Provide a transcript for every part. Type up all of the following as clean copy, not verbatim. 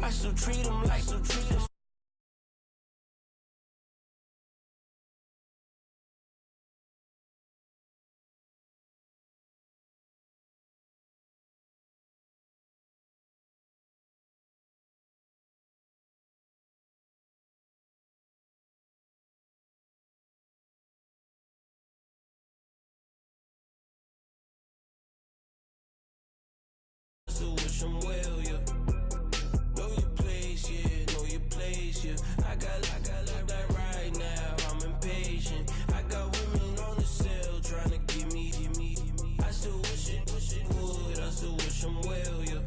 I still treat them like wish them well, yeah. Know your place, yeah. Know your place, yeah. I got that right now. I'm impatient. I got women on the cell trying to give me. I still wish it would. I still wish them well, yeah.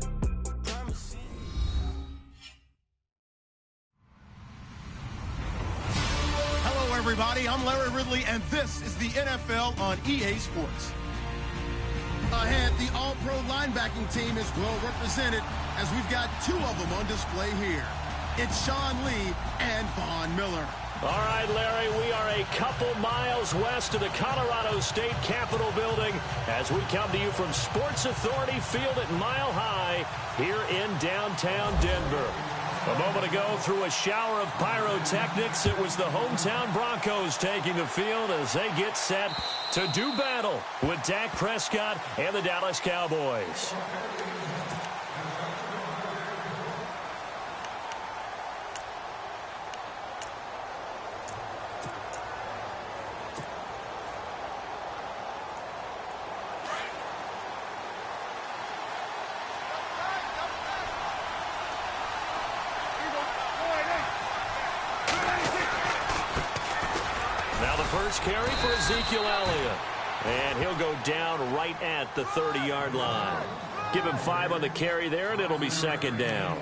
Promising. Hello, everybody. I'm Larry Ridley, and this is the NFL on EA Sports. Ahead, the all-pro linebacking team is well represented as we've got two of them on display here. It's Sean Lee and Von Miller. All right, Larry, we are a couple miles west of the Colorado State Capitol building as we come to you from Sports Authority Field at Mile High here in downtown Denver. A moment ago, through a shower of pyrotechnics, it was the hometown Broncos taking the field as they get set to do battle with Dak Prescott and the Dallas Cowboys. First carry for Ezekiel Elliott. And he'll go down right at the 30-yard line. Give him 5 on the carry there, and it'll be second down.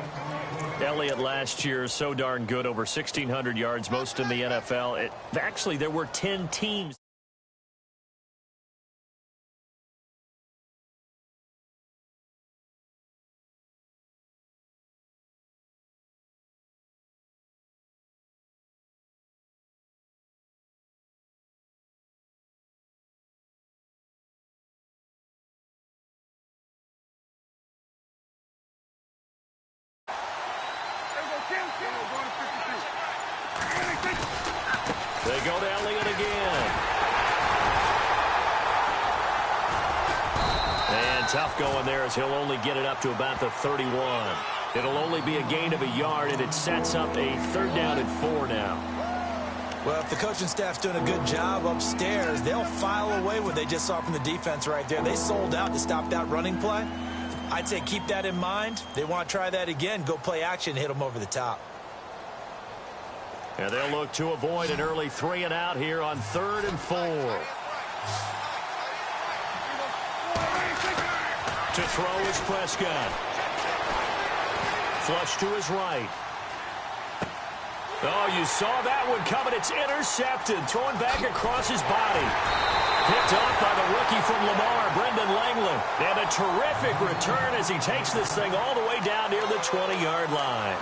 Elliott last year, so darn good, over 1,600 yards, most in the NFL. Actually, there were 10 teams. They go to Elliott again. And tough going there as he'll only get it up to about the 31. It'll only be a gain of a yard, and it sets up a 3rd down and 4 now. Well, if the coaching staff's doing a good job upstairs, they'll file away what they just saw from the defense right there. They sold out to stop that running play. I'd say keep that in mind. They want to try that again. Go play action, hit them over the top. And they'll look to avoid an early 3 and out here on 3rd and 4. To throw is Prescott. Flush to his right. Oh, you saw that one coming. It's intercepted. Thrown back across his body. Picked off by the rookie from Lamar, Brendan Langley. And a terrific return as he takes this thing all the way down near the 20-yard line.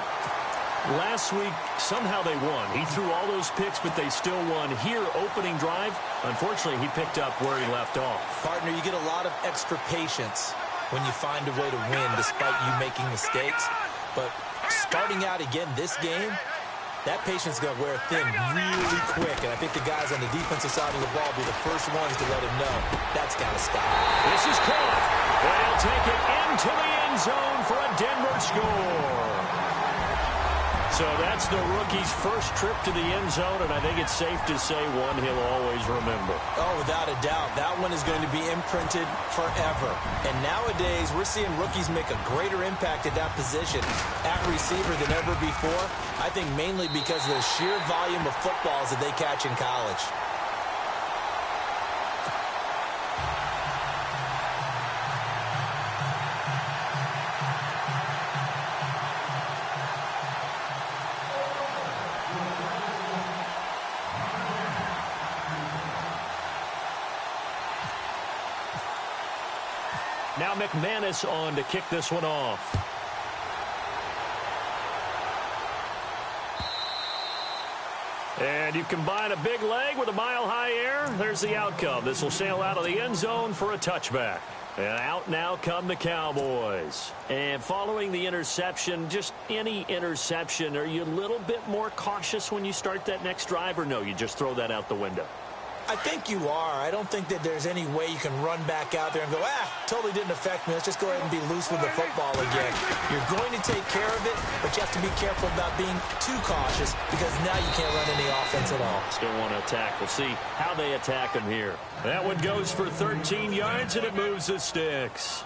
Last week, somehow they won. He threw all those picks, but they still won. Here, opening drive, unfortunately, he picked up where he left off. Partner, you get a lot of extra patience when you find a way to win despite you making mistakes. But starting out again this game, that patience is going to wear thin really quick. And I think the guys on the defensive side of the ball will be the first ones to let him know that's got to stop. This is caught. They'll take it into the end zone for a Denver score. So that's the rookie's first trip to the end zone, and I think it's safe to say one he'll always remember. Oh, without a doubt. That one is going to be imprinted forever. And nowadays, we're seeing rookies make a greater impact at that position at receiver than ever before. I think mainly because of the sheer volume of footballs that they catch in college. Now McManus on to kick this one off. And you combine a big leg with a mile-high air. There's the outcome. This will sail out of the end zone for a touchback. And out now come the Cowboys. And following the interception, just any interception, are you a little bit more cautious when you start that next drive, or no, you just throw that out the window? I think you are. I don't think that there's any way you can run back out there and go, totally didn't affect me. Let's just go ahead and be loose with the football again. You're going to take care of it, but you have to be careful about being too cautious because now you can't run any offense at all. Still want to attack. We'll see how they attack him here. That one goes for 13 yards, and it moves the sticks.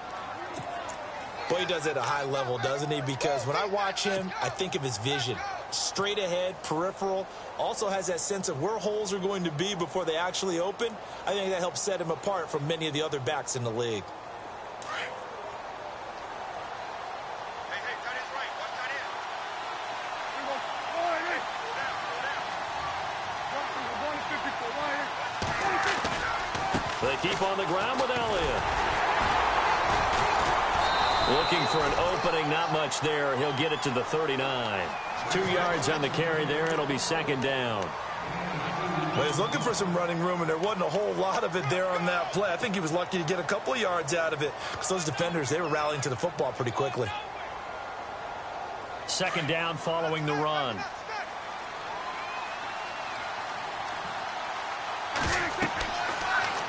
Boy, he does it at a high level, doesn't he? Because when I watch him, I think of his vision. Straight ahead, peripheral, also has that sense of where holes are going to be before they actually open. I think that helps set him apart from many of the other backs in the league. They keep on the ground with Elliott. Looking for an opening, not much there. He'll get it to the 39. 2 yards on the carry there. It'll be second down. Well, he's looking for some running room, and there wasn't a whole lot of it there on that play. I think he was lucky to get a couple of yards out of it because those defenders, they were rallying to the football pretty quickly. Second down following the run.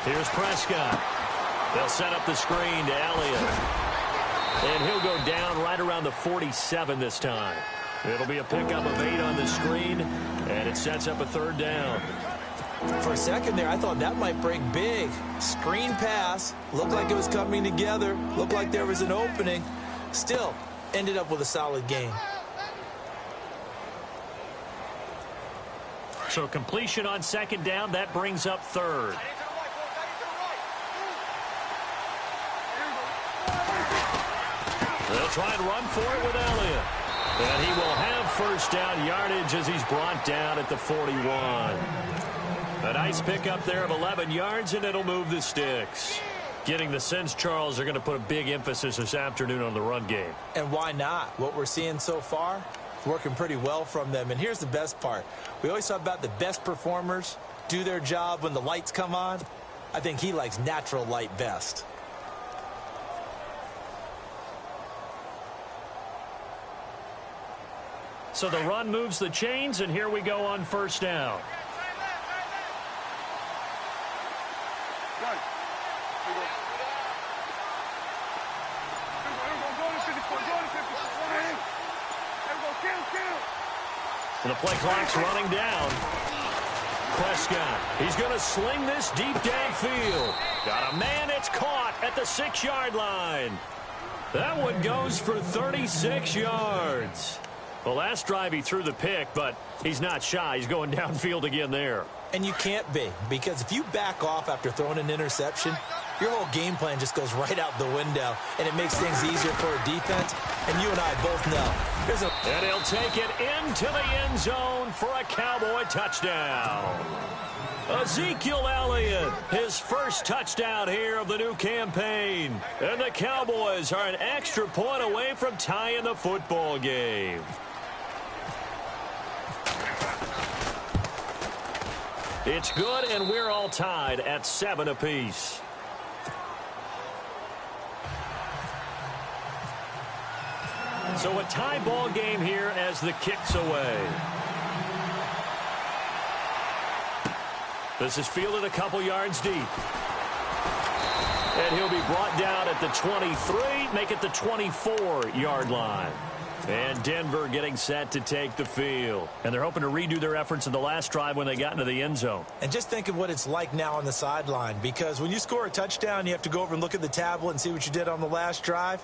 Here's Prescott. They'll set up the screen to Elliott. And he'll go down right around the 47 this time. It'll be a pickup of 8 on the screen, and it sets up a third down. For a second there, I thought that might break big. Screen pass. Looked like it was coming together. Looked like there was an opening. Still, ended up with a solid game. So completion on second down, that brings up third. They'll try and run for it with Elliott. And he will have first down yardage as he's brought down at the 41. A nice pickup there of 11 yards, and it'll move the sticks. Getting the sense, Charles, are going to put a big emphasis this afternoon on the run game. And why not? What we're seeing so far, it's working pretty well from them. And here's the best part. We always talk about the best performers do their job when the lights come on. I think he likes natural light best. So the run moves the chains, and here we go on first down. And the play clock's running down. Prescott, he's going to sling this deep downfield. Got a man, it's caught at the 6-yard line. That one goes for 36 yards. Well, last drive he threw the pick, but he's not shy. He's going downfield again there. And you can't be, because if you back off after throwing an interception, your whole game plan just goes right out the window, and it makes things easier for a defense. And you and I both know. And he'll take it into the end zone for a Cowboy touchdown. Ezekiel Elliott, his first touchdown here of the new campaign. And the Cowboys are an extra point away from tying the football game. It's good, and we're all tied at 7 apiece. So a tie ball game here as the kick's away. This is fielded a couple yards deep. And he'll be brought down at the 23, make it the 24-yard line. And Denver getting set to take the field. And they're hoping to redo their efforts in the last drive when they got into the end zone. And just think of what it's like now on the sideline, because when you score a touchdown, you have to go over and look at the tablet and see what you did on the last drive.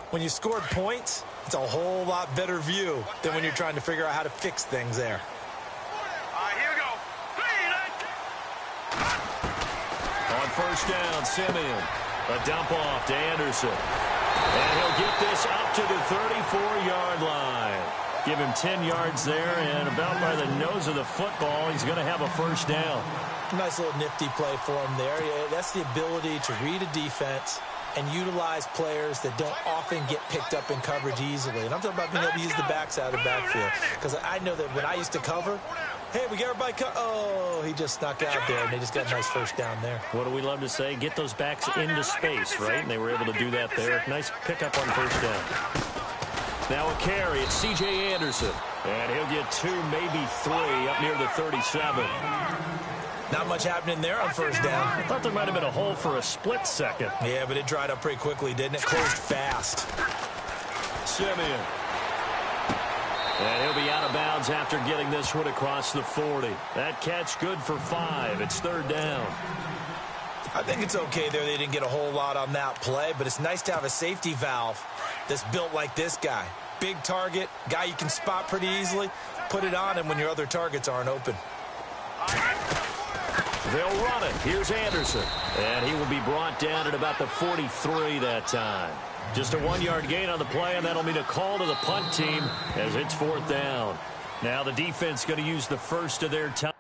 When you scored points, it's a whole lot better view than when you're trying to figure out how to fix things there. Here we go. On first down, Simeon. A dump off to Anderson. And he'll get this up to the 34-yard line. Give him 10 yards there, and about by the nose of the football, he's going to have a first down. Nice little nifty play for him there. Yeah, that's the ability to read a defense and utilize players that don't often get picked up in coverage easily. And I'm talking about being able to use the backs out of the backfield. Because I know that when I used to cover, Hey, we got everybody oh, he just snuck out there, and they just got a nice first down there. What do we love to say? Get those backs into space, right? And they were able to do that there. Nice pickup on first down. Now a carry. It's C.J. Anderson. And he'll get 2, maybe 3 up near the 37. Not much happening there on first down. I thought there might have been a hole for a split second. Yeah, but it dried up pretty quickly, didn't it? Closed fast. Simeon. And he'll be out of bounds after getting this one across the 40. That catch good for 5. It's third down. I think it's okay there. They didn't get a whole lot on that play, but it's nice to have a safety valve that's built like this guy. Big target, guy you can spot pretty easily. Put it on him when your other targets aren't open. They'll run it. Here's Anderson. And he will be brought down at about the 43 that time. Just a 1-yard gain on the play, and that'll mean a call to the punt team as it's fourth down. Now the defense going to use the first of their time.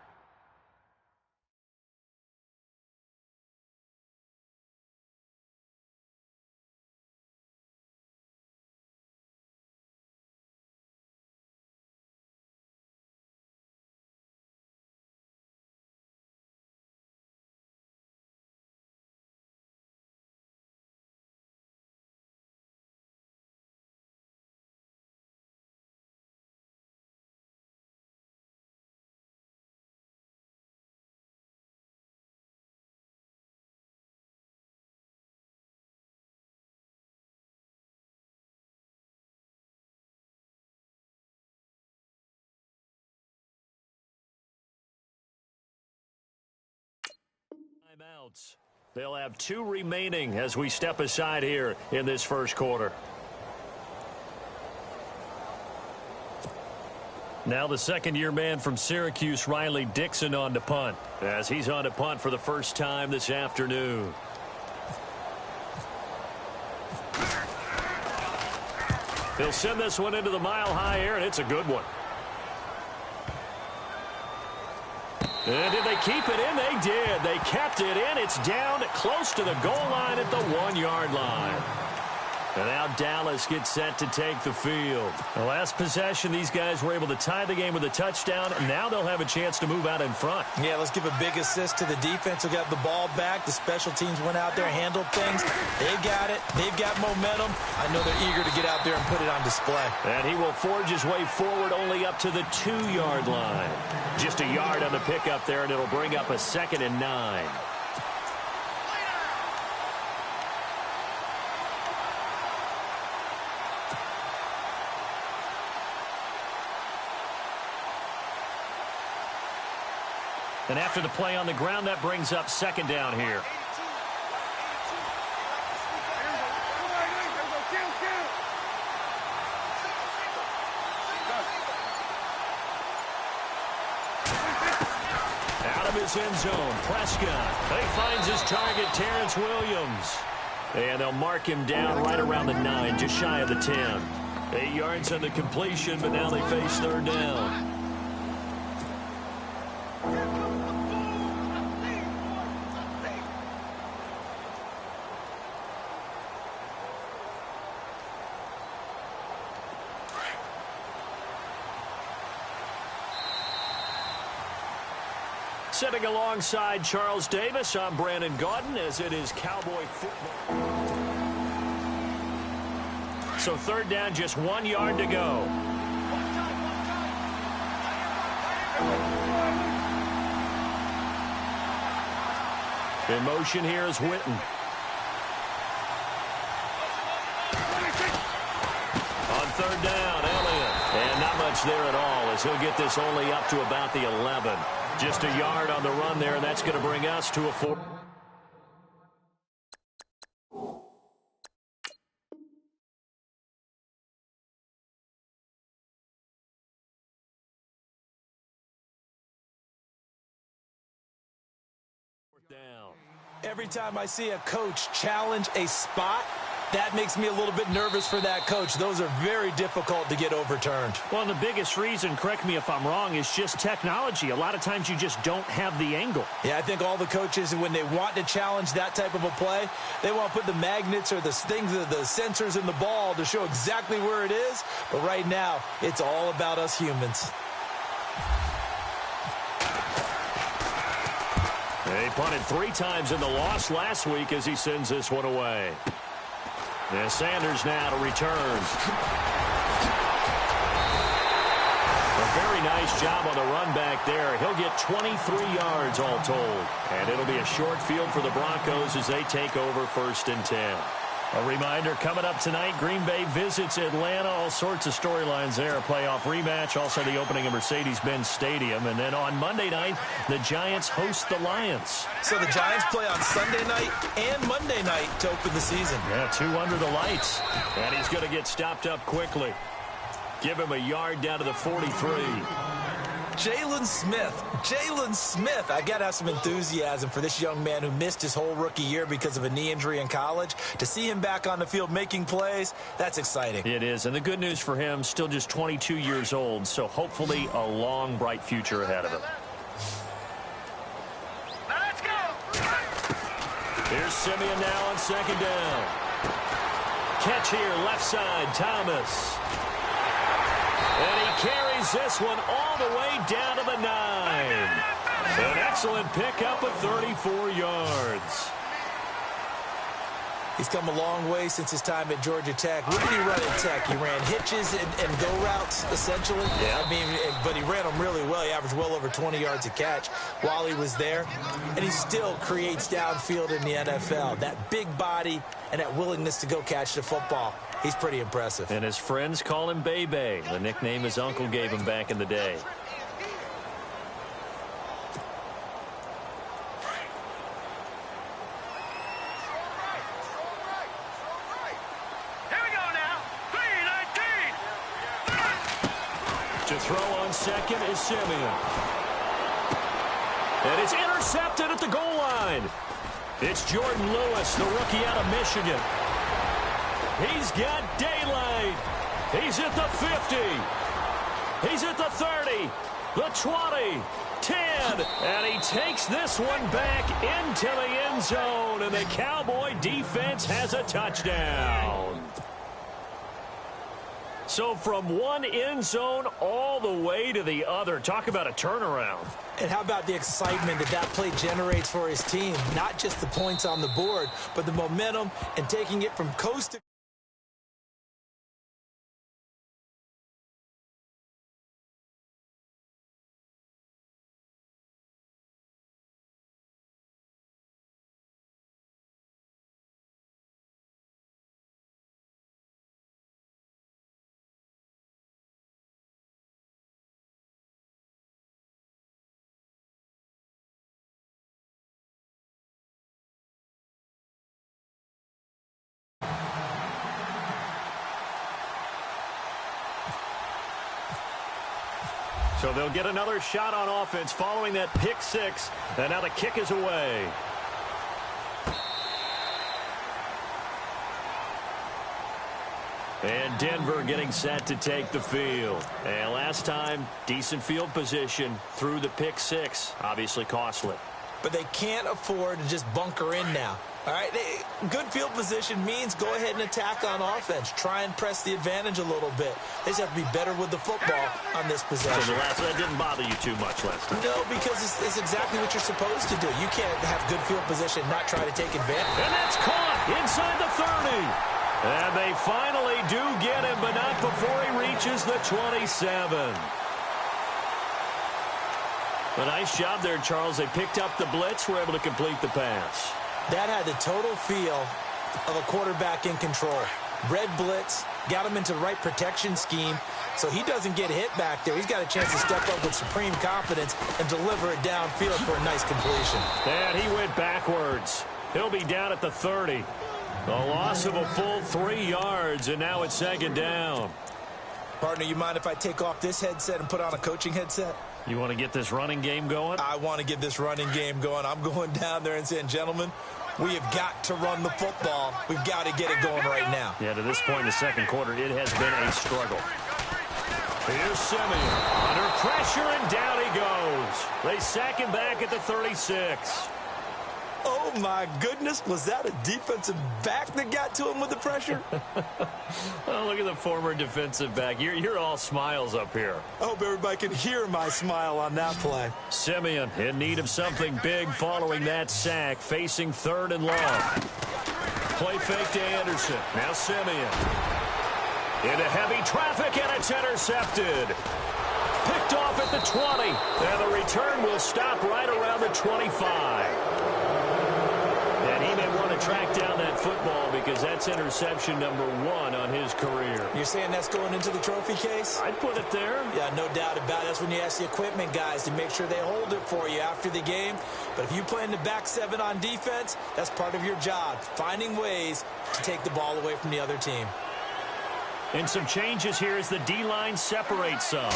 Timeouts. They'll have 2 remaining as we step aside here in this first quarter. Now the second-year man from Syracuse, Riley Dixon, on to punt, as he's on to punt for the first time this afternoon. He'll send this one into the mile-high air, and it's a good one. And did they keep it in? They did. They kept it in. It's down close to the goal line at the 1-yard line. And now Dallas gets set to take the field. The last possession, these guys were able to tie the game with a touchdown, and now they'll have a chance to move out in front. Yeah, let's give a big assist to the defense who got the ball back. The special teams went out there, handled things. They got it. They've got momentum. I know they're eager to get out there and put it on display. And he will forge his way forward only up to the 2-yard line. Just a yard on the pickup there, and it'll bring up a 2nd and 9. And after the play on the ground, that brings up 2nd down here. Out of his end zone, Prescott. He finds his target, Terrence Williams. And they'll mark him down right around the 9, just shy of the 10. 8 yards on the completion, but now they face third down. Sitting alongside Charles Davis, I'm Brandon Gaudin, as it is Cowboy football. So third down, just 1 yard to go. In motion here is Witten. On third down, Elliott. And not much there at all, as he'll get this only up to about the 11. Just a yard on the run there, and that's going to bring us to a 4. Down. Every time I see a coach challenge a spot, that makes me a little bit nervous for that coach. Those are very difficult to get overturned. Well, the biggest reason, correct me if I'm wrong, is just technology. A lot of times you just don't have the angle. Yeah, I think all the coaches, when they want to challenge that type of a play, they want to put the magnets or the things, the sensors in the ball to show exactly where it is. But right now, it's all about us humans. They punted 3 times in the loss last week as he sends this one away. And Sanders now to return. A very nice job on the run back there. He'll get 23 yards all told. And it'll be a short field for the Broncos as they take over 1st and 10. A reminder, coming up tonight, Green Bay visits Atlanta. All sorts of storylines there. A playoff rematch, also the opening of Mercedes-Benz Stadium. And then on Monday night, the Giants host the Lions. So the Giants play on Sunday night and Monday night to open the season. Yeah, 2 under the lights. And he's going to get stopped up quickly. Give him a yard down to the 43. Jalen Smith. I've got to have some enthusiasm for this young man who missed his whole rookie year because of a knee injury in college. To see him back on the field making plays, that's exciting. It is, and the good news for him, still just 22 years old, so hopefully a long, bright future ahead of him. Now let's go. Here's Simeon now on 2nd down. Catch here, left side, Thomas. And he carries this one all the way down to the 9. An excellent pickup of 34 yards. He's come a long way since his time at Georgia Tech. What did he run at Tech? He ran hitches and go routes, essentially. Yeah. I mean, but he ran them really well. He averaged well over 20 yards a catch while he was there. And he still creates downfield in the NFL. That big body and that willingness to go catch the football. He's pretty impressive. And his friends call him Bebe, the nickname his uncle gave him back in the day. Here we go now. 3-19. To throw on 2nd is Simeon. And it's intercepted at the goal line. It's Jordan Lewis, the rookie out of Michigan. He's got daylight. He's at the 50. He's at the 30, the 20, 10. And he takes this one back into the end zone. And the Cowboy defense has a touchdown. So from one end zone all the way to the other. Talk about a turnaround. And how about the excitement that play generates for his team? Not just the points on the board, but the momentum and taking it from coast to So they'll get another shot on offense following that pick 6. And now the kick is away. And Denver getting set to take the field. And last time, decent field position through the pick 6. Obviously costly. But they can't afford to just bunker in now. All right, good field position means go ahead and attack on offense. Try and press the advantage a little bit. They just have to be better with the football on this possession. So that didn't bother you too much last time? No, because it's exactly what you're supposed to do. You can't have good field position and not try to take advantage. And that's caught inside the 30. And they finally do get him, but not before he reaches the 27. A nice job there, Charles. They picked up the blitz, were able to complete the pass. That had the total feel of a quarterback in control. Red blitz, got him into the right protection scheme, so he doesn't get hit back there. He's got a chance to step up with supreme confidence and deliver it downfield for a nice completion. And he went backwards. He'll be down at the 30. A loss of a full 3 yards, and now it's 2nd down. Partner, you mind if I take off this headset and put on a coaching headset? You want to get this running game going? I want to get this running game going. I'm going down there and saying, gentlemen, we have got to run the football. We've got to get it going right now. Yeah, to this point in the second quarter, it has been a struggle. Here's Simeon under pressure, and down he goes. They sack him back at the 36. Oh, my goodness. Was that a defensive back that got to him with the pressure? Oh, look at the former defensive back. You're all smiles up here. I hope everybody can hear my smile on that play. Simeon in need of something big following that sack, facing 3rd and long. Play fake to Anderson. Now Simeon. Into heavy traffic, and it's intercepted. Picked off at the 20. And the return will stop right around the 25. And he may want to track down that football because that's interception number 1 on his career. You're saying that's going into the trophy case? I'd put it there. Yeah, no doubt about it. That's when you ask the equipment guys to make sure they hold it for you after the game. But if you play in the back 7 on defense, that's part of your job, finding ways to take the ball away from the other team. And some changes here as the D-line separates some.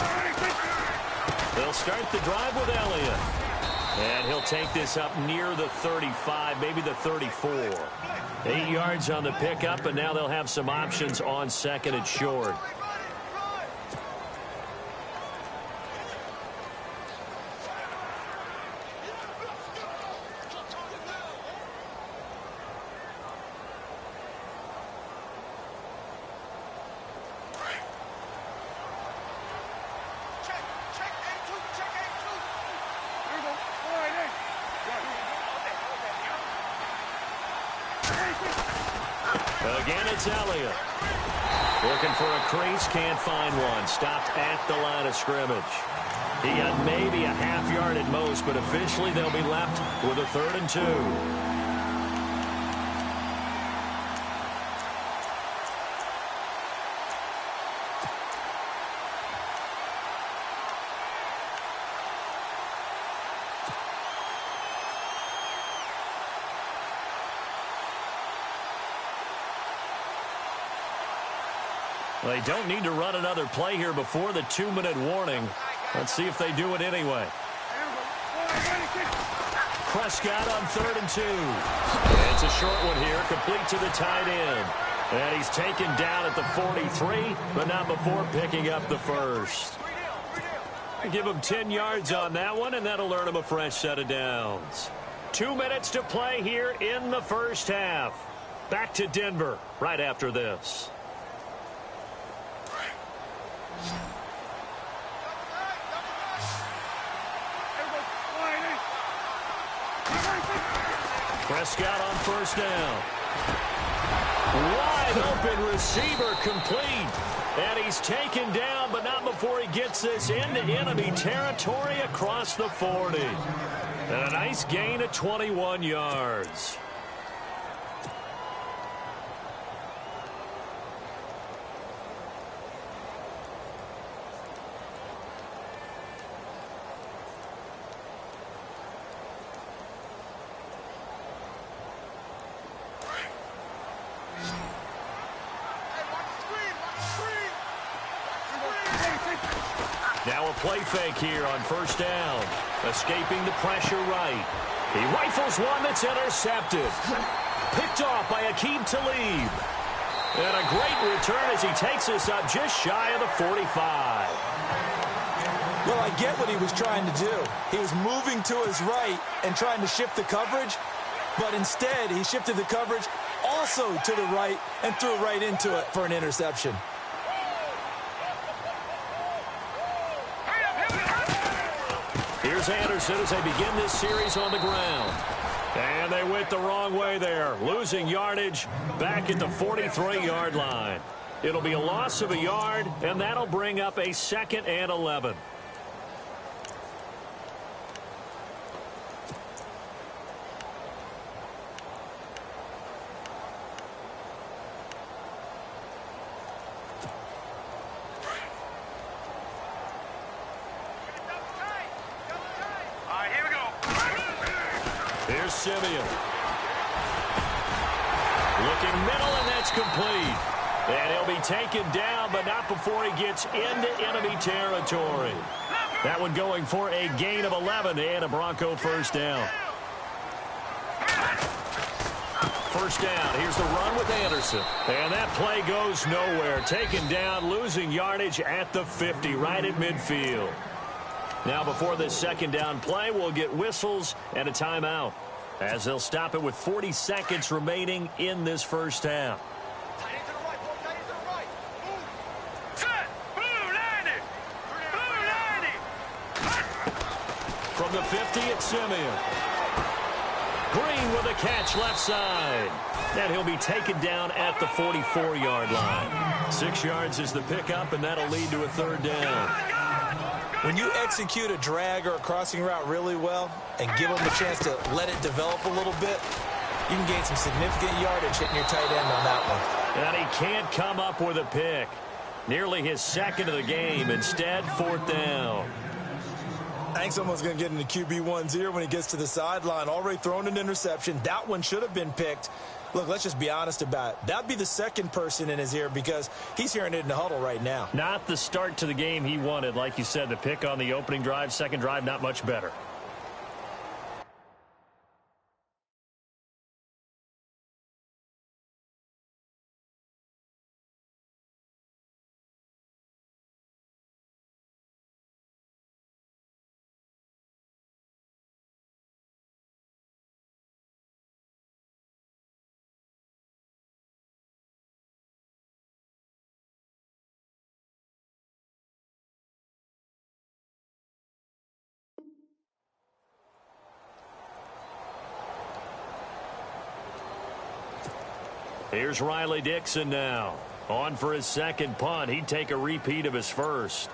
They'll start the drive with Elliott. And he'll take this up near the 35, maybe the 34. 8 yards on the pickup, and now they'll have some options on 2nd and short. Again, it's Elliott. Looking for a crease, can't find one. Stopped at the line of scrimmage. He got maybe a half yard at most, but officially they'll be left with a 3rd and 2. They don't need to run another play here before the 2-minute warning. Let's see if they do it anyway. Prescott on 3rd and 2. It's a short one here, complete to the tight end. And he's taken down at the 43, but not before picking up the first. Give him 10 yards on that one, and that'll earn him a fresh set of downs. 2 minutes to play here in the first half. Back to Denver right after this. Prescott on 1st down. Wide open receiver complete. And he's taken down, but not before he gets this into enemy territory across the 40. And a nice gain of 21 yards. Now a play fake here on 1st down. Escaping the pressure right. He rifles one that's intercepted. Picked off by Aqib Talib. And a great return as he takes us up just shy of the 45. Well, I get what he was trying to do. He was moving to his right and trying to shift the coverage. But instead, he shifted the coverage also to the right and threw right into it for an interception. Here's Anderson as they begin this series on the ground. And they went the wrong way there, losing yardage back at the 43-yard line. It'll be a loss of a yard, and that'll bring up a 2nd and 11. Here's Simeon. Looking middle, and that's complete. And he'll be taken down, but not before he gets into enemy territory. That one going for a gain of 11 and a Bronco 1st down. 1st down. Here's the run with Anderson. And that play goes nowhere. Taken down, losing yardage at the 50, right at midfield. Now before this 2nd down play, we'll get whistles and a timeout. as they'll stop it with 40 seconds remaining in this first half. Tight end to the right, ball. Tight end to the right. Move. Set. Blue 90. Blue 90. From the 50, it's Simeon. Green with a catch left side. And he'll be taken down at the 44-yard line. 6 yards is the pickup, and that'll lead to a third down. When you execute a drag or a crossing route really well and give them a chance to let it develop a little bit, you can gain some significant yardage hitting your tight end on that one. And he can't come up with a pick. Nearly his second of the game. Instead, fourth down. I think someone's going to get into QB1's ear when he gets to the sideline. Already thrown an interception. That one should have been picked. Look, let's just be honest about it. That'd be the second person in his ear because he's hearing it in the huddle right now. Not the start to the game he wanted. Like you said, the pick on the opening drive, second drive, not much better. Here's Riley Dixon now. On for his second punt. He'd take a repeat of his first.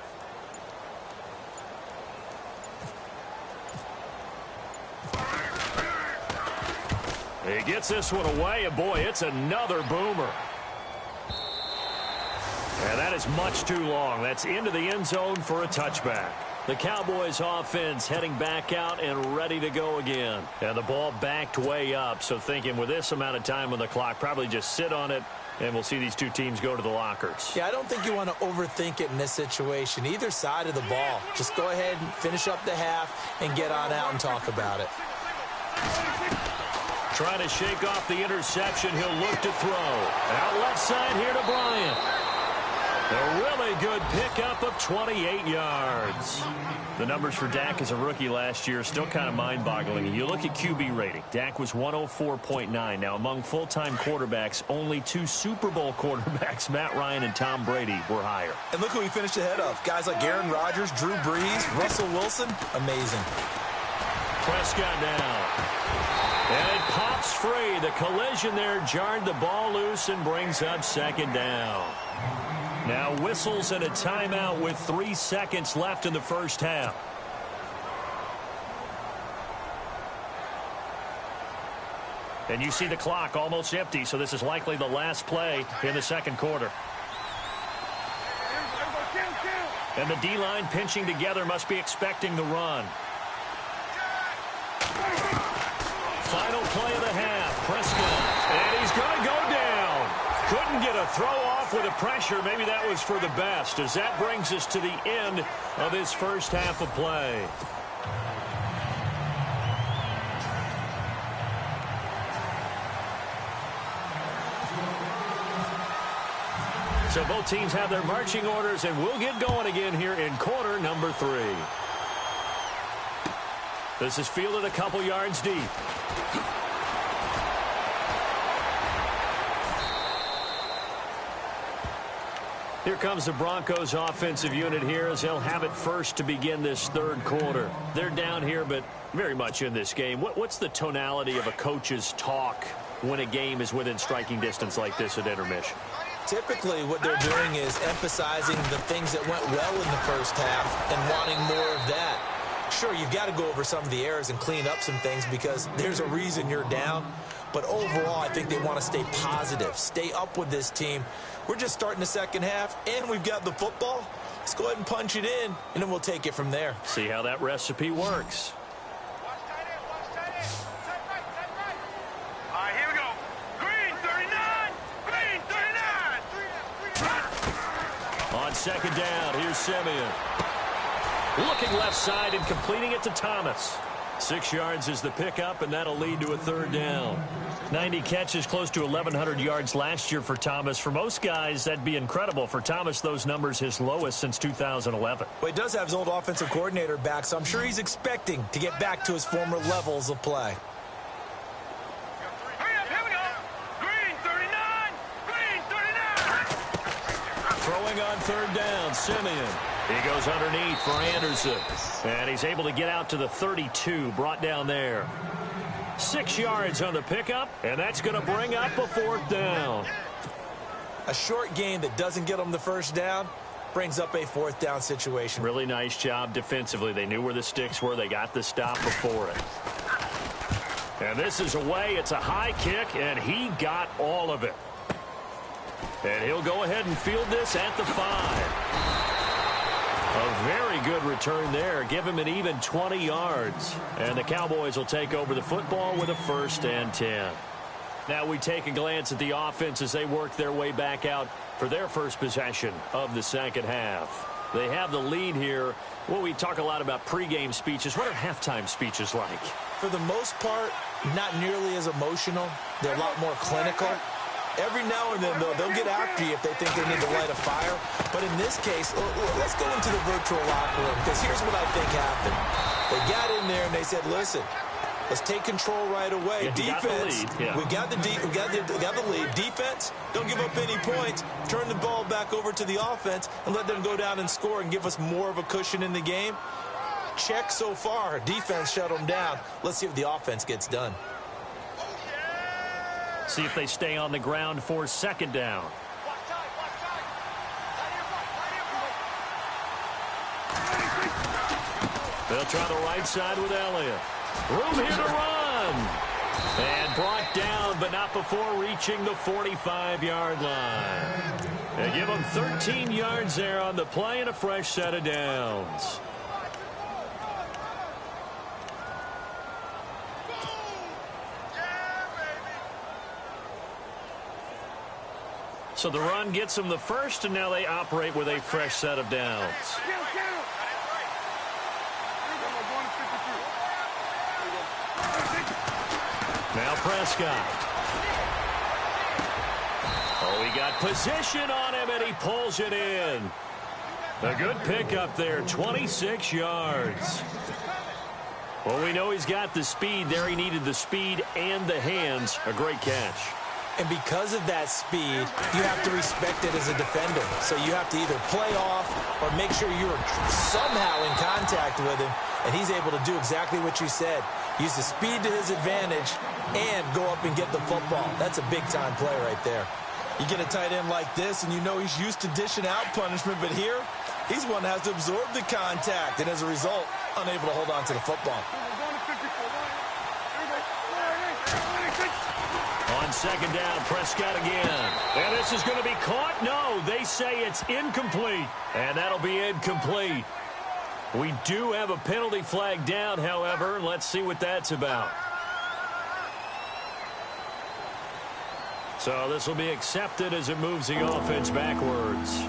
He gets this one away, and boy, it's another boomer. And that is much too long. That's into the end zone for a touchback. The Cowboys offense heading back out and ready to go again. And the ball backed way up, so thinking with this amount of time on the clock, probably just sit on it, and we'll see these two teams go to the lockers. Yeah, I don't think you want to overthink it in this situation. Either side of the ball. Just go ahead and finish up the half and get on out and talk about it. Trying to shake off the interception. He'll look to throw. Out left side here to Bryant. A really good pickup of 28 yards. The numbers for Dak as a rookie last year are still kind of mind-boggling. You look at QB rating. Dak was 104.9. Now, among full-time quarterbacks, only 2 Super Bowl quarterbacks, Matt Ryan and Tom Brady, were higher. And look who he finished ahead of. Guys like Aaron Rodgers, Drew Brees, Russell Wilson. Amazing. Prescott now. And it pops free. The collision there jarred the ball loose and brings up second down. Now whistles and a timeout with 3 seconds left in the first half. And you see the clock almost empty, so this is likely the last play in the second quarter. And the D-line pinching together must be expecting the run. Final play of the half. Prescott. And he's going to go down. Couldn't get a throw off with the pressure. Maybe that was for the best, as that brings us to the end of this first half of play. So both teams have their marching orders, and we'll get going again here in quarter number 3. This is fielded a couple yards deep. Here comes the Broncos offensive unit here as they'll have it first to begin this third quarter. They're down here, but very much in this game. What's the tonality of a coach's talk when a game is within striking distance like this at intermission? Typically, what they're doing is emphasizing the things that went well in the first half and wanting more of that. Sure, you've got to go over some of the errors and clean up some things because there's a reason you're down. But overall, I think they want to stay positive, stay up with this team. We're just starting the second half, and we've got the football. Let's go ahead and punch it in, and then we'll take it from there. See how that recipe works. Watch tight end. Watch tight end. Tight right. Tight right. All right, here we go. Green 39. Green 39. On second down, here's Simeon. Looking left side and completing it to Thomas. 6 yards is the pickup, and that'll lead to a third down. 90 catches, close to 1,100 yards last year for Thomas. For most guys, that'd be incredible. For Thomas, those numbers his lowest since 2011. Well, he does have his old offensive coordinator back, so I'm sure he's expecting to get back to his former levels of play. third down. Simeon. He goes underneath for Anderson. And he's able to get out to the 32, brought down there. 6 yards on the pickup, and that's going to bring up a fourth down. A short game that doesn't get them the first down brings up a fourth down situation. Really nice job defensively. They knew where the sticks were. They got the stop before it. And this is away. It's a high kick, and he got all of it. And he'll go ahead and field this at the 5. A very good return there. Give him an even 20 yards. And the Cowboys will take over the football with a 1st and 10. Now we take a glance at the offense as they work their way back out for their first possession of the second half. They have the lead here. Well, we talk a lot about pregame speeches. What are halftime speeches like? For the most part, not nearly as emotional. They're a lot more clinical. Every now and then, though, they'll get after you if they think they need to light a fire. But in this case, let's go into the virtual locker room, because here's what I think happened. They got in there and they said, listen, let's take control right away. Yeah, defense, we got the lead. Defense, don't give up any points. Turn the ball back over to the offense and let them go down and score and give us more of a cushion in the game. Check so far. Defense shut them down. Let's see if the offense gets done. See if they stay on the ground for second down. They'll try the right side with Elliott. Room here to run. And brought down, but not before reaching the 45-yard line. They give them 13 yards there on the play and a fresh set of downs. So the run gets them the first, and now they operate with a fresh set of downs. Now Prescott. Oh, he got position on him, and he pulls it in. A good pickup there, 26 yards. Well, we know he's got the speed there. He needed the speed and the hands. A great catch. And because of that speed, you have to respect it as a defender. So you have to either play off or make sure you're somehow in contact with him. And he's able to do exactly what you said. Use the speed to his advantage and go up and get the football. That's a big-time play right there. You get a tight end like this, and you know he's used to dishing out punishment. But here, he's one that has to absorb the contact. And as a result, unable to hold on to the football. On second down, Prescott again. And this is going to be caught. No, they say it's incomplete. And that'll be incomplete. We do have a penalty flag down, however. Let's see what that's about. So this will be accepted as it moves the offense backwards.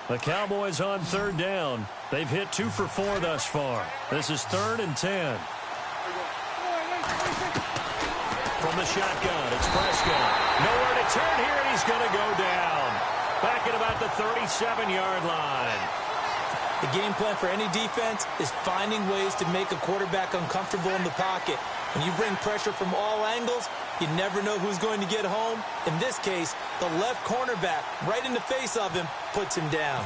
The Cowboys on third down. They've hit 2 for 4 thus far. This is 3rd and 10. From the shotgun, it's Prescott. Nowhere to turn here, and he's going to go down. Back at about the 37-yard line. The game plan for any defense is finding ways to make a quarterback uncomfortable in the pocket. When you bring pressure from all angles, you never know who's going to get home. In this case, the left cornerback, right in the face of him, puts him down.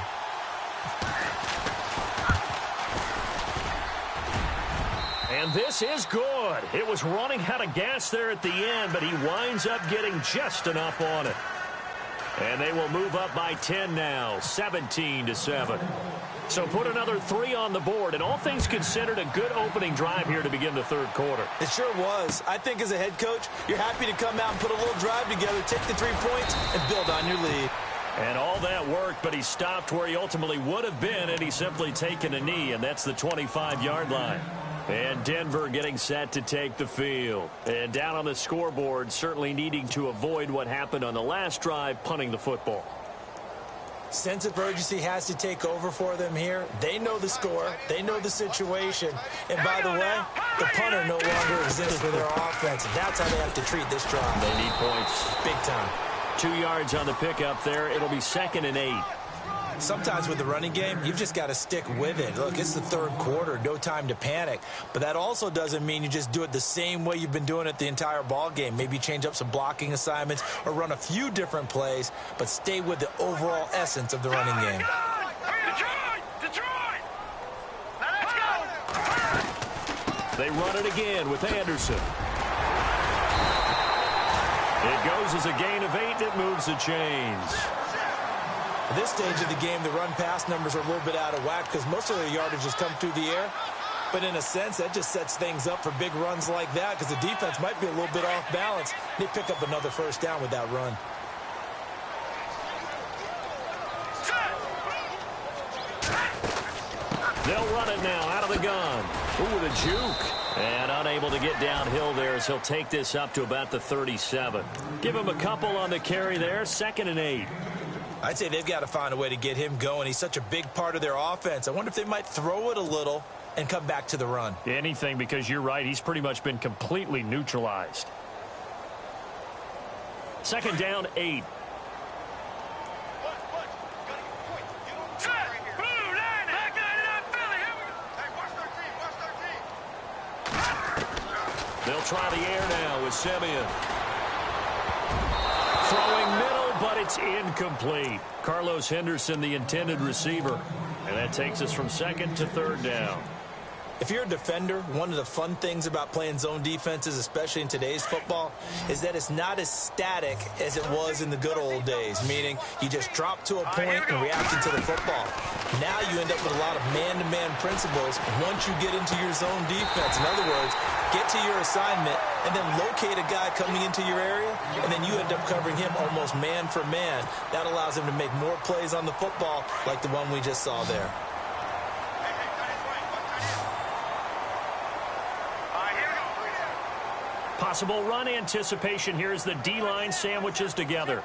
And this is good. It was running out of gas there at the end, but he winds up getting just enough on it. And they will move up by 10 now, 17-7. So put another 3 on the board, and all things considered, a good opening drive here to begin the third quarter. It sure was. I think as a head coach, you're happy to come out and put a little drive together, take the 3 points, and build on your lead. And all that worked, but he stopped where he ultimately would have been, and he's simply taken a knee, and that's the 25-yard line. And Denver getting set to take the field. And down on the scoreboard, certainly needing to avoid what happened on the last drive, punting the football. Sense of urgency has to take over for them here. They know the score. They know the situation. And by the way, the punter no longer exists for their offense. And that's how they have to treat this drive. They need points. Big time. 2 yards on the pickup there. It'll be 2nd and 8. Sometimes with the running game, you've just got to stick with it. Look, it's the third quarter, no time to panic. But that also doesn't mean you just do it the same way you've been doing it the entire ball game. Maybe change up some blocking assignments or run a few different plays, but stay with the overall essence of the running game. Detroit! Now let's go! They run it again with Anderson. It goes as a gain of 8. It moves the chains. At this stage of the game, the run-pass numbers are a little bit out of whack because most of their yardage has come through the air. But in a sense, that just sets things up for big runs like that because the defense might be a little bit off balance. They pick up another first down with that run. They'll run it now out of the gun. Ooh, the juke. And unable to get downhill there as he'll take this up to about the 37. Give him a couple on the carry there. 2nd and 8. I'd say they've got to find a way to get him going. He's such a big part of their offense. I wonder if they might throw it a little and come back to the run. Anything, because you're right. He's pretty much been completely neutralized. 2nd down, 8. They'll try the air now with Simeon. Throwing middle, but it's incomplete. Carlos Henderson, the intended receiver. And that takes us from 2nd to 3rd down. If you're a defender, one of the fun things about playing zone defenses, especially in today's football, is that it's not as static as it was in the good old days, meaning you just drop to a point and react to the football. Now you end up with a lot of man-to-man principles once you get into your zone defense. In other words, get to your assignment and then locate a guy coming into your area, and then you end up covering him almost man for man. That allows him to make more plays on the football like the one we just saw there. Possible run anticipation here as the D-line sandwiches together.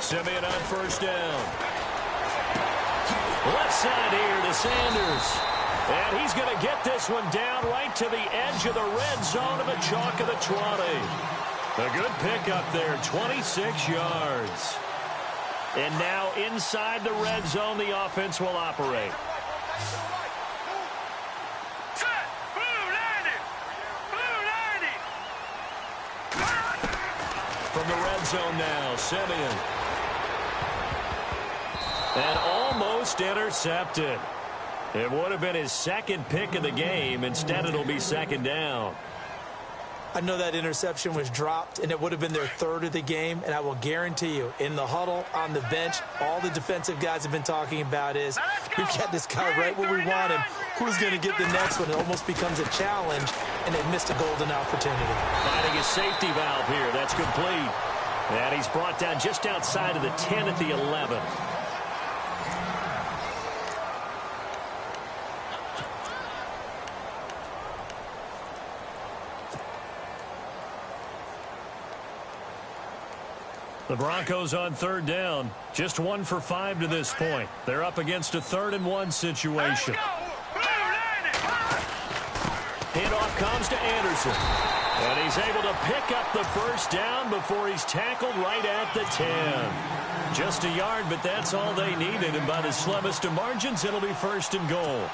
Simeon on 1st down. Left side here to Sanders. And he's going to get this one down right to the edge of the red zone of the chalk of the 20. A good pickup there, 26 yards. And now inside the red zone, the offense will operate. From the red zone now, Simeon. And almost intercepted. It would have been his 2nd pick of the game. Instead, it'll be 2nd down. I know that interception was dropped, and it would have been their 3rd of the game, and I will guarantee you, in the huddle, on the bench, all the defensive guys have been talking about is, we've got this guy right where we want him. Who's going to get the next one? It almost becomes a challenge, and they've missed a golden opportunity. Finding a safety valve here. That's complete. And he's brought down just outside of the 10 at the 11. The Broncos on 3rd down. Just 1 for 5 to this point. They're up against a 3rd and 1 situation. Handoff comes to Anderson. And he's able to pick up the first down before he's tackled right at the 10. Just a yard, but that's all they needed. And by the slimmest of margins, it'll be 1st and goal.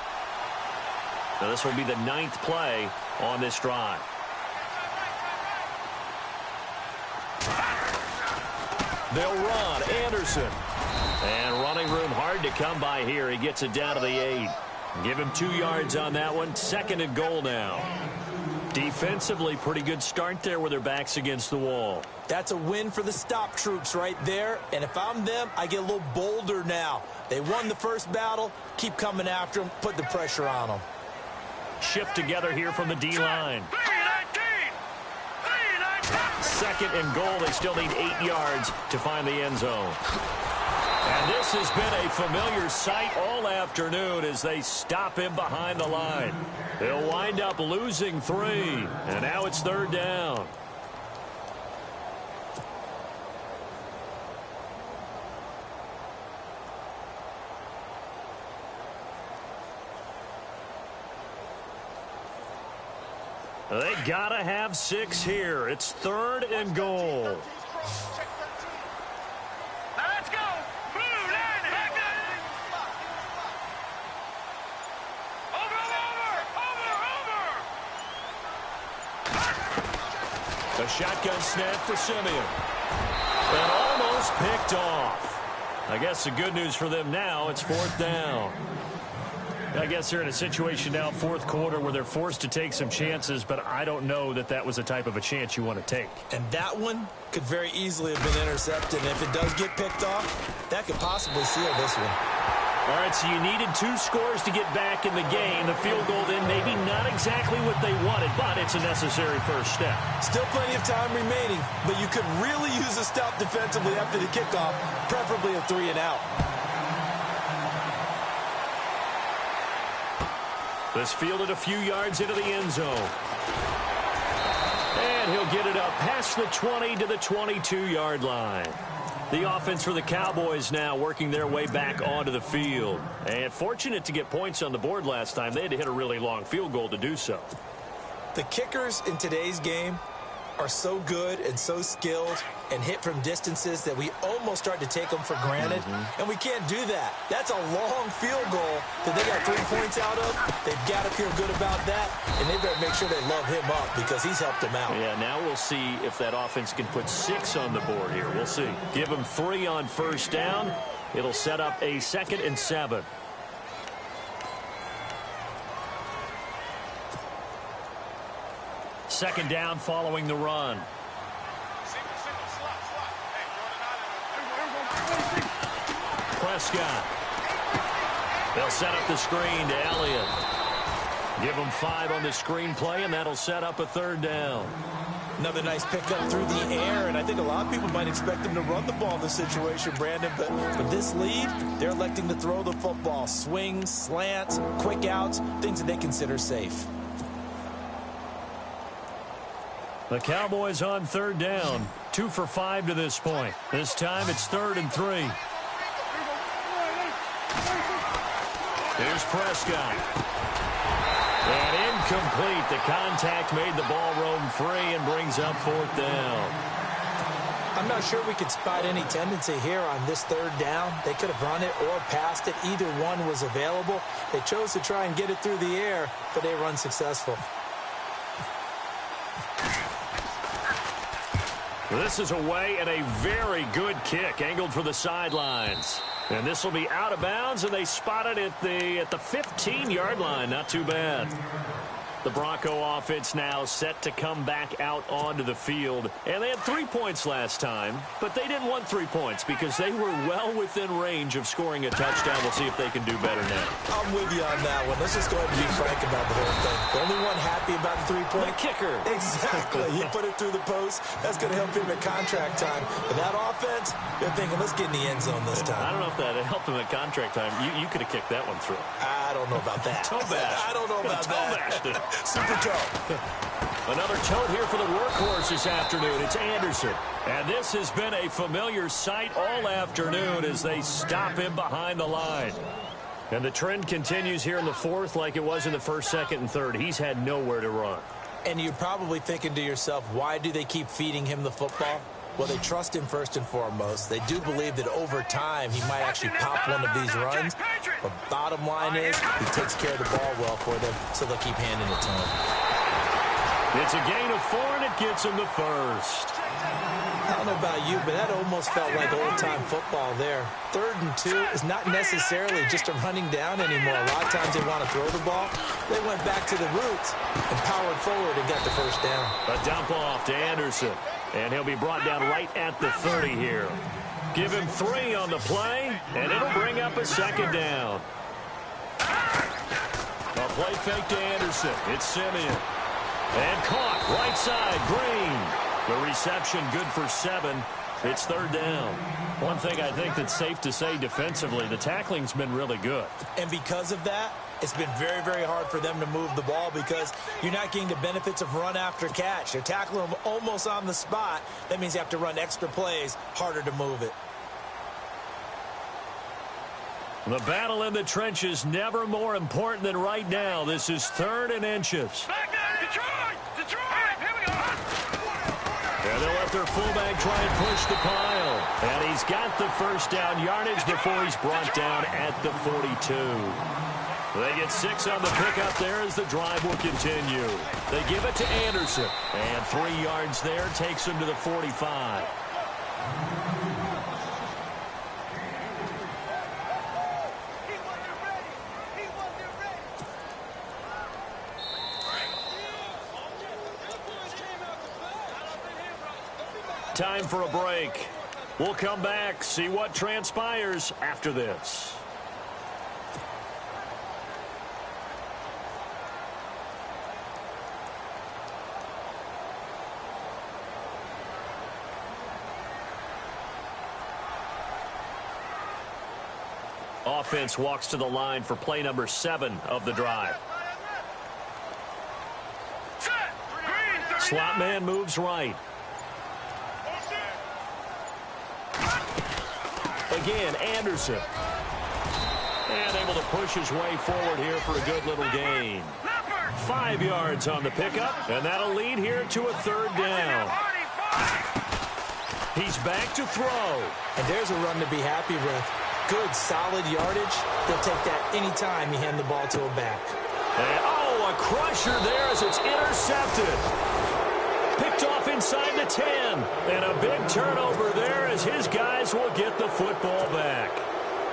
Now this will be the 9th play on this drive. They'll run. Anderson. And running room hard to come by here. He gets it down to the 8. Give him 2 yards on that one. 2nd and goal now. Defensively, pretty good start there with their backs against the wall. That's a win for the stop troops right there. And if I'm them, I get a little bolder now. They won the first battle. Keep coming after them. Put the pressure on them. Shift together here from the D-line. 2nd and goal. They still need 8 yards to find the end zone. And this has been a familiar sight all afternoon as they stop him behind the line. They'll wind up losing 3. And now it's 3rd down. They gotta have 6 here. It's 3rd and goal. The shotgun snap for Simeon. And almost picked off. I guess the good news for them now, it's 4th down. I guess they're in a situation now, 4th quarter, where they're forced to take some chances, but I don't know that that was the type of a chance you want to take. And that one could very easily have been intercepted. And if it does get picked off, that could possibly seal this one. All right, so you needed 2 scores to get back in the game. The field goal then maybe not exactly what they wanted, but it's a necessary first step. Still plenty of time remaining, but you could really use a stop defensively after the kickoff, preferably a 3-and-out. This fielded a few yards into the end zone. And he'll get it up past the 20 to the 22-yard line. The offense for the Cowboys now working their way back onto the field. And fortunate to get points on the board last time. They had to hit a really long field goal to do so. The kickers in today's game are so good and so skilled and hit from distances that we almost start to take them for granted. And we can't do that. That's a long field goal that they got 3 points out of. They've got to feel good about that, and they better make sure they love him up because he's helped them out. Yeah, now we'll see if that offense can put 6 on the board here. We'll see. Give them 3 on first down. It'll set up a 2nd and 7. Second down following the run. Prescott. They'll set up the screen to Elliott. Give him 5 on the screen play, and that'll set up a 3rd down. Another nice pickup through the air, and I think a lot of people might expect them to run the ball in this situation, Brandon, but with this lead, they're electing to throw the football. Swings, slants, quick outs, things that they consider safe. The Cowboys on 3rd down. 2 for 5 to this point. This time it's 3rd and 3. Here's Prescott. And incomplete. The contact made the ball roam free and brings up 4th down. I'm not sure we could spot any tendency here on this 3rd down. They could have run it or passed it. Either one was available. They chose to try and get it through the air, but they were unsuccessful. This is away and a very good kick angled for the sidelines. And this will be out of bounds, and they spot it at the 15-yard line. Not too bad. The Bronco offense now set to come back out onto the field. And they had 3 points last time, but they didn't want 3 points because they were well within range of scoring a touchdown. We'll see if they can do better now. I'm with you on that one. Let's just go ahead and be frank about the whole thing. The only one happy about the 3-point. The kicker. Exactly. He put it through the post. That's going to help him at contract time. But that offense, they're thinking, let's get in the end zone this time. I don't know if that helped him at contract time. You could have kicked that one through. I don't know about that. Toe bash. I don't know about that. Super toe. Another tote here for the workhorse this afternoon. It's Anderson. And this has been a familiar sight all afternoon as they stop him behind the line. And the trend continues here in the 4th like it was in the 1st, 2nd, and 3rd. He's had nowhere to run. And you're probably thinking to yourself, why do they keep feeding him the football? Well, they trust him first and foremost. They do believe that over time he might actually pop one of these runs. But bottom line is he takes care of the ball well for them, so they'll keep handing it to him. It's a gain of 4, and it gets him the first. I don't know about you, but that almost felt like old-time football there. 3rd and 2 is not necessarily just a running down anymore. A lot of times they want to throw the ball. They went back to the roots and powered forward and got the first down. A dump off to Anderson. And he'll be brought down right at the 30 here. Give him 3 on the play, and it'll bring up a 2nd down. A play fake to Anderson. It's Simeon. And caught right side, Green. The reception good for 7. It's 3rd down. One thing I think that's safe to say defensively, the tackling's been really good. And because of that, it's been very, very hard for them to move the ball because you're not getting the benefits of run after catch. You're tackling them almost on the spot. That means you have to run extra plays, harder to move it. The battle in the trenches never more important than right now. This is 3rd and inches. Back there, Detroit! Detroit! Here we go! And they'll let their fullback try and push the pile. And he's got the first down yardage before he's brought down at the 42. They get 6 on the pickup there as the drive will continue. They give it to Anderson. And 3 yards there takes him to the 45. Time for a break. We'll come back, see what transpires after this. Offense walks to the line for play number 7 of the drive. Slot man moves right. Again, Anderson. And able to push his way forward here for a good little gain. 5 yards on the pickup, and that'll lead here to a 3rd down. He's back to throw. And there's a run to be happy with. Good, solid yardage. They'll take that any time you hand the ball to a back. And, oh, a crusher there as it's intercepted. Picked off inside the 10. And a big turnover there as his guys will get the football back.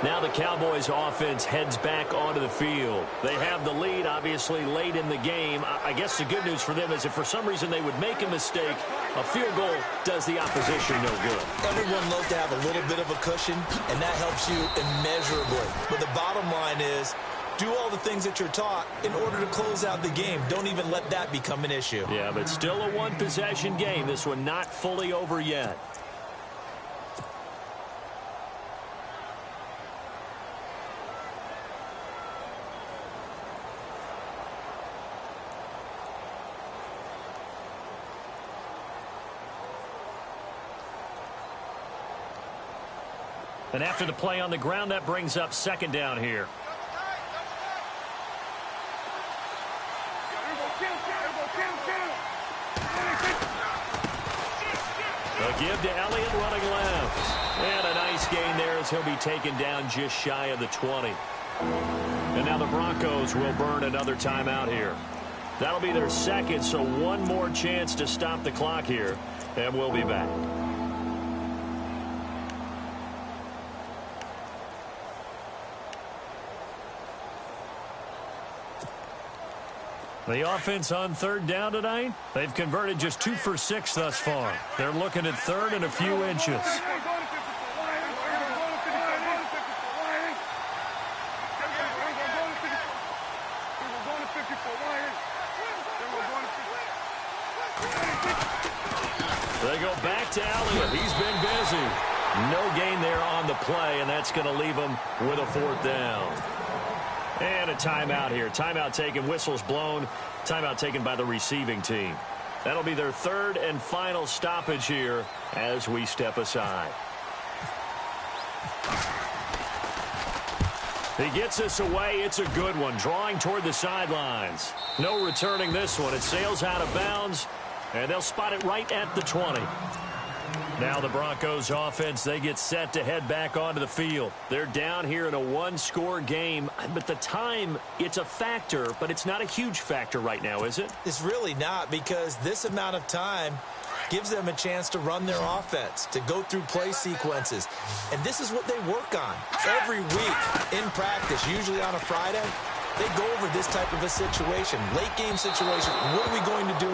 Now the Cowboys offense heads back onto the field. They have the lead, obviously, late in the game. I guess the good news for them is if for some reason they would make a mistake, a field goal does the opposition no good. Everyone loves to have a little bit of a cushion, and that helps you immeasurably. But the bottom line is, do all the things that you're taught in order to close out the game. Don't even let that become an issue. Yeah, but still a one-possession game. This one not fully over yet. And after the play on the ground, that brings up 2nd down here. A give to Elliott running left. And a nice gain there as he'll be taken down just shy of the 20. And now the Broncos will burn another timeout here. That'll be their 2nd, so one more chance to stop the clock here. And we'll be back. The offense on 3rd down tonight, they've converted just 2 for 6 thus far. They're looking at 3rd and a few inches. They go back to Elliott. He's been busy. No gain there on the play, and that's going to leave him with a 4th down. And a timeout here. Timeout taken, whistles blown. Timeout taken by the receiving team. That'll be their 3rd and final stoppage here as we step aside. He gets us away. It's a good one. Drawing toward the sidelines. No returning this one. It sails out of bounds, and they'll spot it right at the 20. Now the Broncos offense, they get set to head back onto the field. They're down here in a 1-score game, but the time, it's a factor, but it's not a huge factor right now, is it? It's really not, because this amount of time gives them a chance to run their offense, to go through play sequences. And this is what they work on every week in practice, usually on a Friday. They go over this type of a situation, late game situation. What are we going to do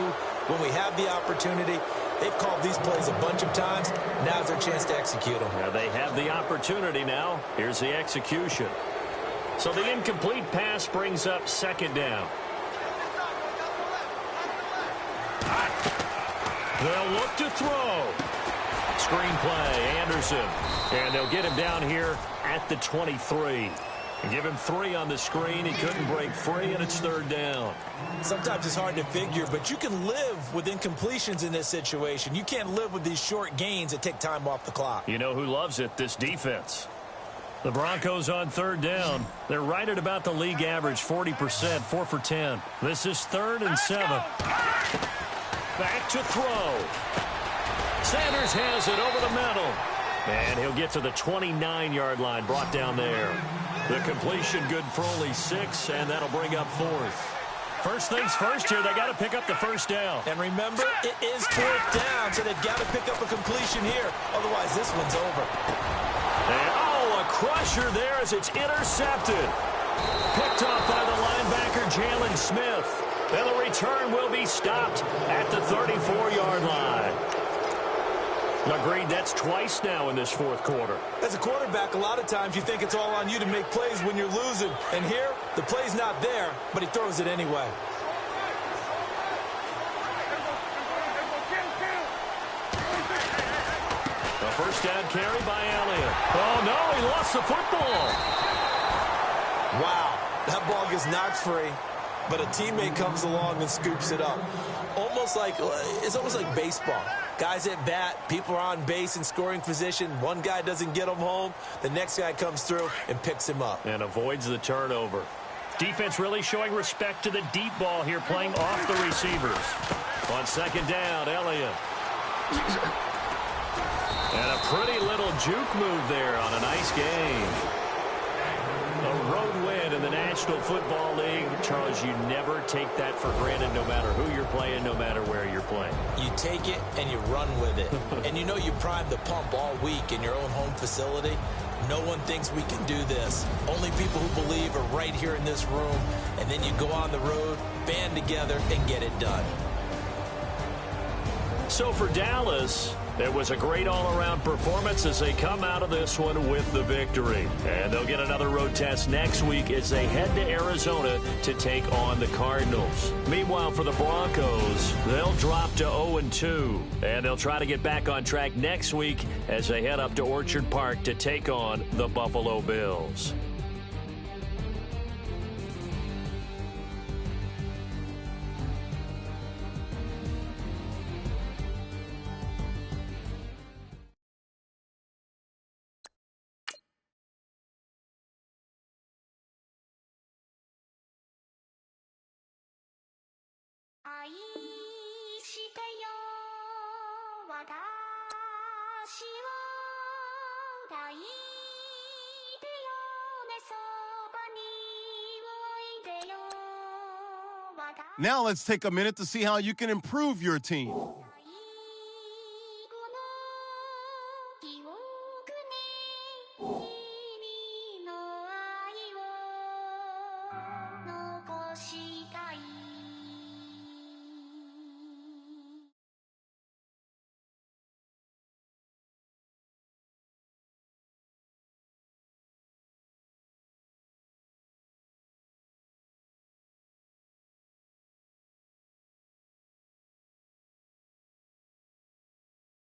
when we have the opportunity? They've called these plays a bunch of times. Now's their chance to execute them. Yeah, they have the opportunity now. Here's the execution. So the incomplete pass brings up 2nd down. They'll look to throw. Screen play, Anderson. And they'll get him down here at the 23. And give him 3 on the screen. He couldn't break free, and it's 3rd down. Sometimes it's hard to figure, but you can live with incompletions in this situation. You can't live with these short gains that take time off the clock. You know who loves it? This defense. The Broncos on 3rd down. They're right at about the league average, 40%, 4 for 10. This is 3rd and 7. Back to throw. Sanders has it over the middle. And he'll get to the 29-yard line, brought down there. The completion good for only 6, and that'll bring up 4th. First things first here, they got to pick up the first down. And remember, it is 4th down, so they've got to pick up a completion here. Otherwise, this one's over. And, a crusher there as it's intercepted. Picked off by the linebacker, Jalen Smith. And the return will be stopped at the 34-yard line. Agreed, that's twice now in this 4th quarter. As a quarterback, a lot of times you think it's all on you to make plays when you're losing. And here, the play's not there, but he throws it anyway. A first down carry by Elliott. Oh, no, he lost the football. Wow, that ball gets knocked free, but a teammate comes along and scoops it up. It's almost like baseball. Guys at bat, people are on base in scoring position. One guy doesn't get him home. The next guy comes through and picks him up. And avoids the turnover. Defense really showing respect to the deep ball here, playing off the receivers. On second down, Elliott. And a pretty little juke move there on a nice game. A road win in the National Football League. Charles, you never take that for granted no matter who you're playing, no matter where you're playing. You take it and you run with it. And you know you prime the pump all week in your own home facility. No one thinks we can do this. Only people who believe are right here in this room. And then you go on the road, band together, and get it done. So for Dallas, it was a great all-around performance as they come out of this one with the victory. And they'll get another road test next week as they head to Arizona to take on the Cardinals. Meanwhile, for the Broncos, they'll drop to 0-2. And they'll try to get back on track next week as they head up to Orchard Park to take on the Buffalo Bills. Now let's take a minute to see how you can improve your team.